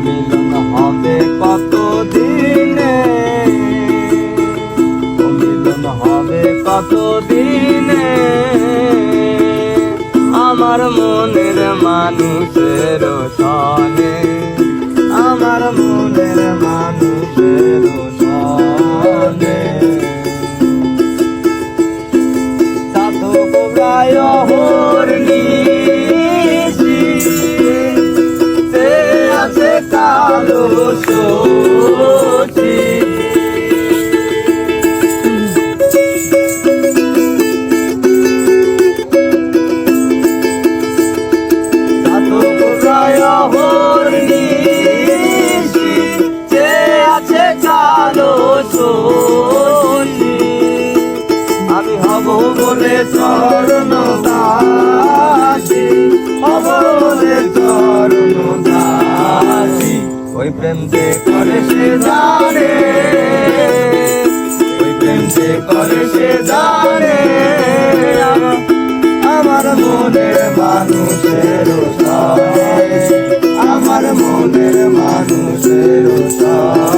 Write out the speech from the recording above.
মিলন হবে কত দিনে, মিলন হবে কত দিনে, আমার মনের মানুষের সনে, আমার মনের মানুষের সনে। সাধক প্রায় হরিণী সে আছে কালো সচি, সাধক প্রায় হরিণী সে আছে কালো সচি। আমি হব বলে চরণ দাসী, হব বলে চরণ দাসী। ওই প্রেম যে করে সে জানে, ওই প্রেম যে করে সে জানে, আমার মনের মানুষের সনে, আমার মনের মানুষের সনে।